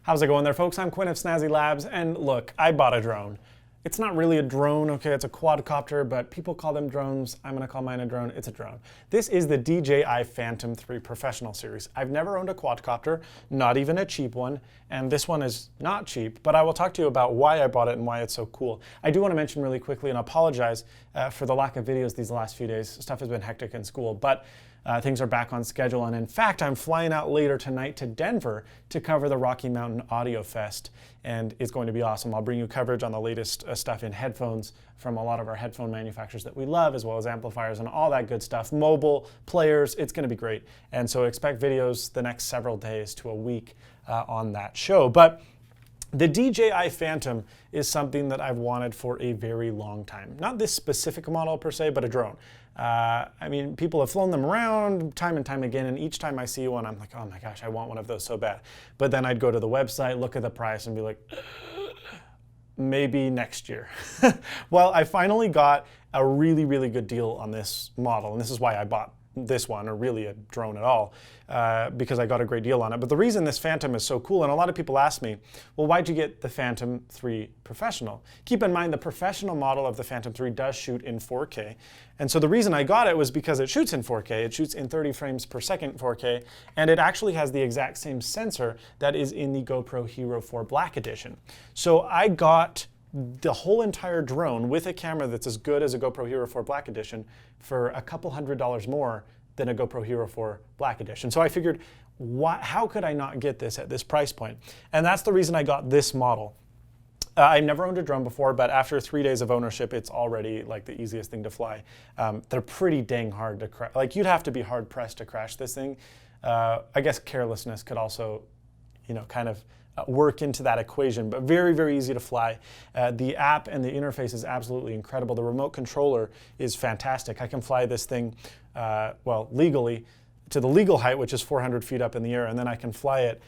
How's it going there, folks? I'm Quinn of Snazzy Labs, and look, I bought a drone. It's not really a drone, okay, it's a quadcopter, but people call them drones. I'm gonna call mine a drone. It's a drone. This is the DJI Phantom 3 Professional Series. I've never owned a quadcopter, not even a cheap one, and this one is not cheap, but I will talk to you about why I bought it and why it's so cool. I do wanna mention really quickly, and apologize for the lack of videos these last few days. Stuff has been hectic in school, but things are back on schedule, and in fact, I'm flying out later tonight to Denver to cover the Rocky Mountain Audio Fest, and it's going to be awesome. I'll bring you coverage on the latest stuff in headphones from a lot of our headphone manufacturers that we love, as well as amplifiers and all that good stuff. Mobile, players, it's gonna be great. And so expect videos the next several days to a week on that show. But the DJI Phantom is something that I've wanted for a very long time. Not this specific model per se, but a drone. I mean, people have flown them around time and time again, and each time I see one, I'm like, oh my gosh, I want one of those so bad. But then I'd go to the website, look at the price, and be like, maybe next year. Well, I finally got a really, really good deal on this model, and this is why I bought this one, or really a drone at all, because I got a great deal on it. But the reason this Phantom is so cool, and a lot of people ask me, well, why'd you get the Phantom 3 Professional? Keep in mind, the professional model of the Phantom 3 does shoot in 4K. And so the reason I got it was because it shoots in 4K. It shoots in 30 frames per second 4K, and it actually has the exact same sensor that is in the GoPro Hero 4 Black Edition. So I got the whole entire drone with a camera that's as good as a GoPro Hero 4 Black Edition for a couple $100 more than a GoPro Hero 4 Black Edition. So I figured, how could I not get this at this price point? And that's the reason I got this model. I've never owned a drone before, but after 3 days of ownership, it's already like the easiest thing to fly. They're pretty dang hard to crash. Like, you'd have to be hard pressed to crash this thing. I guess carelessness could also, kind of work into that equation, but very, very easy to fly. The app and the interface is absolutely incredible. The remote controller is fantastic. I can fly this thing, legally, to the legal height, which is 400 feet up in the air, and then I can fly it,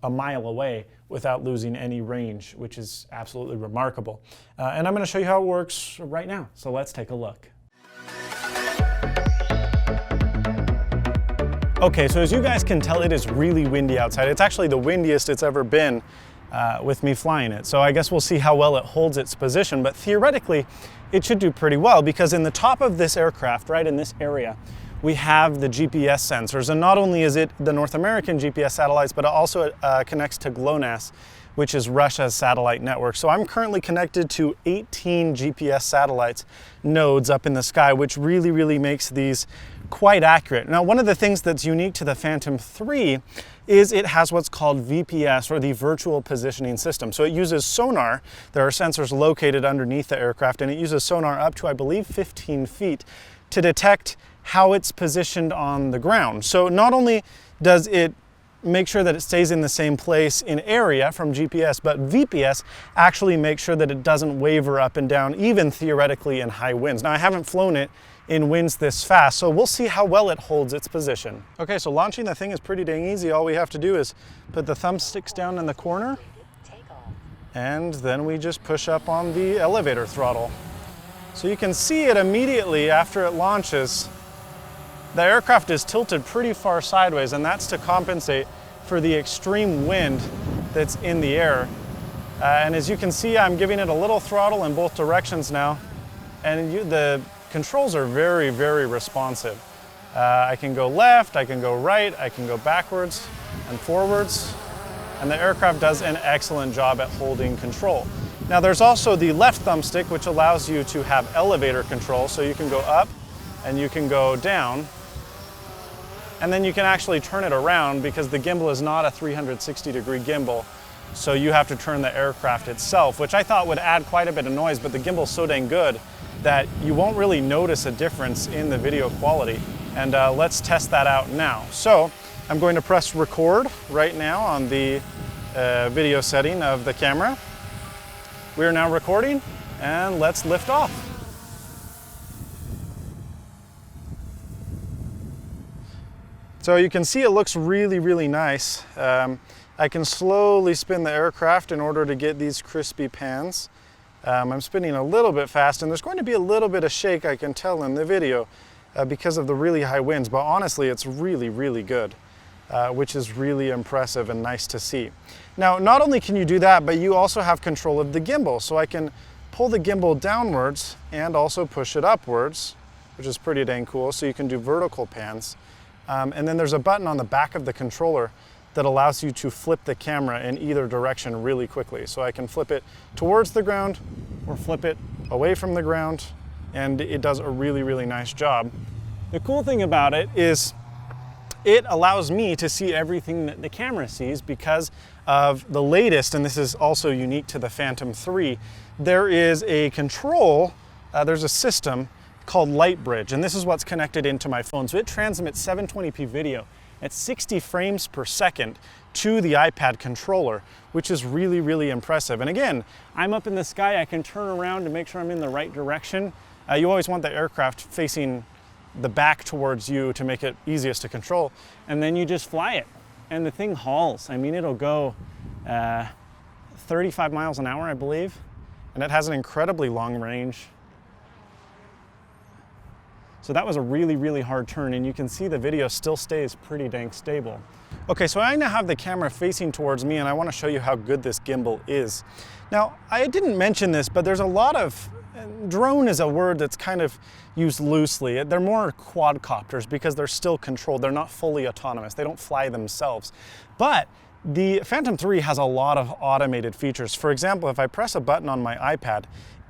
a mile away without losing any range, which is absolutely remarkable. And I'm going to show you how it works right now. So let's take a look. Okay, so as you guys can tell, it is really windy outside. It's actually the windiest it's ever been with me flying it. So I guess we'll see how well it holds its position, but theoretically, it should do pretty well, because in the top of this aircraft, right in this area, we have the GPS sensors. And not only is it the North American GPS satellites, but it also connects to GLONASS, which is Russia's satellite network. So I'm currently connected to 18 GPS satellites nodes up in the sky, which really, really makes these quite accurate. Now, one of the things that's unique to the Phantom 3 is it has what's called VPS, or the Virtual Positioning System. So it uses sonar. There are sensors located underneath the aircraft, and it uses sonar up to, I believe, 15 feet to detect how it's positioned on the ground. So not only does it make sure that it stays in the same place in area from GPS, but VPS actually makes sure that it doesn't waver up and down, even theoretically in high winds. Now, I haven't flown it in winds this fast, so we'll see how well it holds its position. Okay, so launching the thing is pretty dang easy. All we have to do is put the thumbsticks down in the corner, and then we just push up on the elevator throttle. So you can see it immediately after it launches. The aircraft is tilted pretty far sideways, and that's to compensate for the extreme wind that's in the air. And as you can see, I'm giving it a little throttle in both directions now, and the controls are very, very responsive. I can go left, I can go right, I can go backwards and forwards, and the aircraft does an excellent job at holding control. Now, there's also the left thumbstick, which allows you to have elevator control, so you can go up and you can go down. And then you can actually turn it around, because the gimbal is not a 360-degree gimbal. So you have to turn the aircraft itself, which I thought would add quite a bit of noise, but the gimbal's so dang good that you won't really notice a difference in the video quality. And let's test that out now. So I'm going to press record right now on the video setting of the camera. We are now recording, and let's lift off. So you can see it looks really, really nice. I can slowly spin the aircraft in order to get these crispy pans. I'm spinning a little bit fast, and there's going to be a little bit of shake, I can tell in the video, because of the really high winds, but honestly, it's really, really good. which is really impressive and nice to see. Now, not only can you do that, but you also have control of the gimbal. So I can pull the gimbal downwards and also push it upwards, which is pretty dang cool. So you can do vertical pans. And then there's a button on the back of the controller that allows you to flip the camera in either direction really quickly. So I can flip it towards the ground or flip it away from the ground, and it does a really, really nice job. The cool thing about it is it allows me to see everything that the camera sees because of the latest, and this is also unique to the Phantom 3, there is a control, there's a system called Light Bridge, and this is what's connected into my phone. So it transmits 720p video at 60 frames per second to the iPad controller, which is really, really impressive. And again, I'm up in the sky, I can turn around to make sure I'm in the right direction. You always want the aircraft facing the back towards you to make it easiest to control, and then you just fly it. And the thing hauls. I mean, it'll go 35 miles an hour, I believe, and it has an incredibly long range. So that was a really, really hard turn, and you can see the video still stays pretty dang stable. Okay, so I now have the camera facing towards me, and I want to show you how good this gimbal is. Now, I didn't mention this, but there's a lot of, drone is a word that's kind of used loosely. They're more quadcopters because they're still controlled. They're not fully autonomous. They don't fly themselves. But the Phantom 3 has a lot of automated features. For example, if I press a button on my iPad,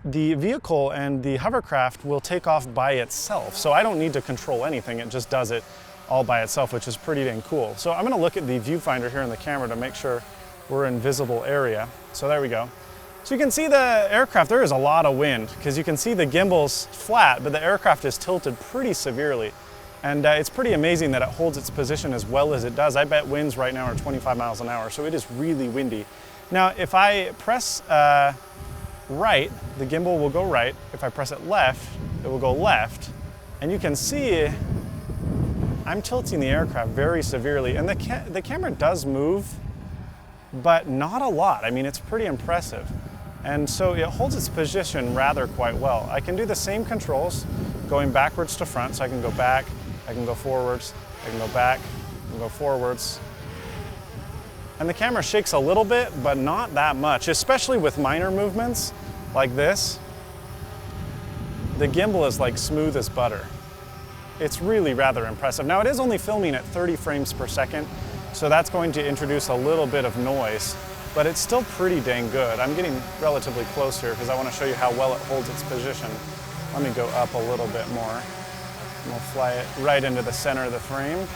the vehicle and the hovercraft will take off by itself. So I don't need to control anything, it just does it all by itself, which is pretty dang cool. So I'm gonna look at the viewfinder here in the camera to make sure we're in visible area. So there we go. So you can see the aircraft, there is a lot of wind because you can see the gimbal's flat, but the aircraft is tilted pretty severely. And it's pretty amazing that it holds its position as well as it does. I bet winds right now are 25 miles an hour, so it is really windy. Now, if I press right, the gimbal will go right. If I press it left, it will go left. And you can see I'm tilting the aircraft very severely. And the camera does move, but not a lot. I mean, it's pretty impressive. And so it holds its position rather quite well. I can do the same controls going backwards to front, so I can go back, I can go forwards, I can go back, I can go forwards. And the camera shakes a little bit, but not that much, especially with minor movements like this. The gimbal is like smooth as butter. It's really rather impressive. Now it is only filming at 30 frames per second, so that's going to introduce a little bit of noise, but it's still pretty dang good. I'm getting relatively close here because I want to show you how well it holds its position. Let me go up a little bit more. And we'll fly it right into the center of the frame.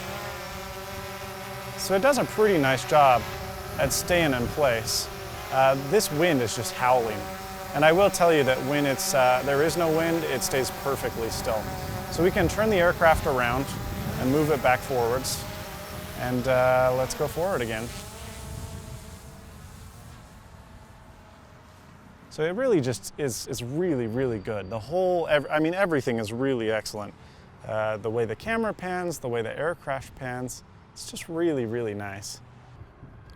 So it does a pretty nice job at staying in place. This wind is just howling. And I will tell you that when there is no wind, it stays perfectly still. So we can turn the aircraft around and move it back forwards. And let's go forward again. So it really just is really, really good. The whole, I mean, everything is really excellent. The way the camera pans, the way the aircraft pans, it's just really, really nice.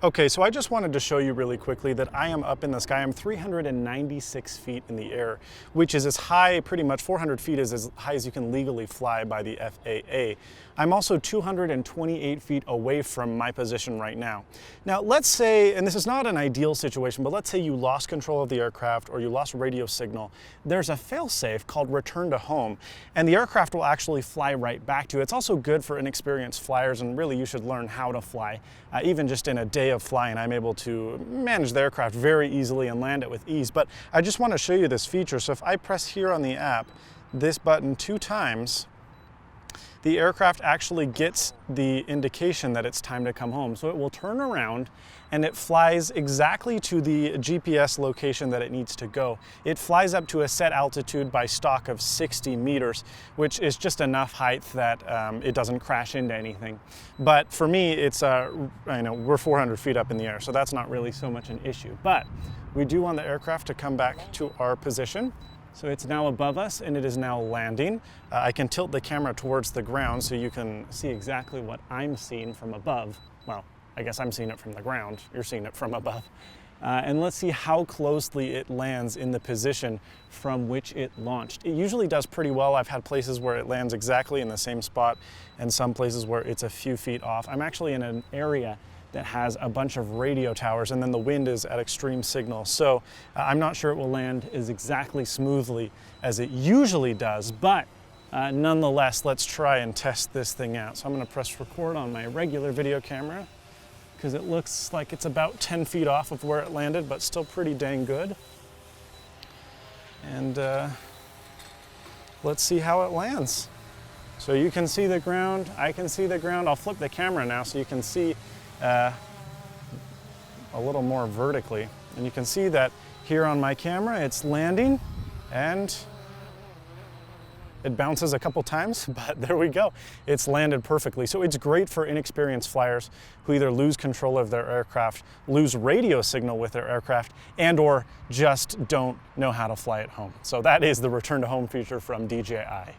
Okay, so I just wanted to show you really quickly that I am up in the sky. I'm 396 feet in the air, which is as high, pretty much 400 feet is as high as you can legally fly by the FAA. I'm also 228 feet away from my position right now. Now, let's say, and this is not an ideal situation, but let's say you lost control of the aircraft or you lost radio signal. There's a fail-safe called return to home, and the aircraft will actually fly right back to you. It's also good for inexperienced flyers, and really you should learn how to fly. Even just in a day of flying, I'm able to manage the aircraft very easily and land it with ease. But I just want to show you this feature. So if I press here on the app, this button 2 times, the aircraft actually gets the indication that it's time to come home. So it will turn around and it flies exactly to the GPS location that it needs to go. It flies up to a set altitude by stock of 60 meters, which is just enough height that it doesn't crash into anything. But for me, it's, we're 400 feet up in the air, so that's not really so much an issue. But we do want the aircraft to come back to our position. So it's now above us and it is now landing. I can tilt the camera towards the ground so you can see exactly what I'm seeing from above. Well, I guess I'm seeing it from the ground, you're seeing it from above. And let's see how closely it lands in the position from which it launched. It usually does pretty well. I've had places where it lands exactly in the same spot and some places where it's a few feet off. I'm actually in an area that has a bunch of radio towers, and then the wind is at extreme signal. So I'm not sure it will land as exactly smoothly as it usually does, but nonetheless, let's try and test this thing out. So I'm gonna press record on my regular video camera, because it looks like it's about 10 feet off of where it landed, but still pretty dang good. And let's see how it lands. So you can see the ground, I can see the ground. I'll flip the camera now so you can see a little more vertically. And you can see that here on my camera, it's landing and it bounces a couple times, but there we go. It's landed perfectly. So it's great for inexperienced flyers who either lose control of their aircraft, lose radio signal with their aircraft, and or just don't know how to fly at home. So that is the return to home feature from DJI.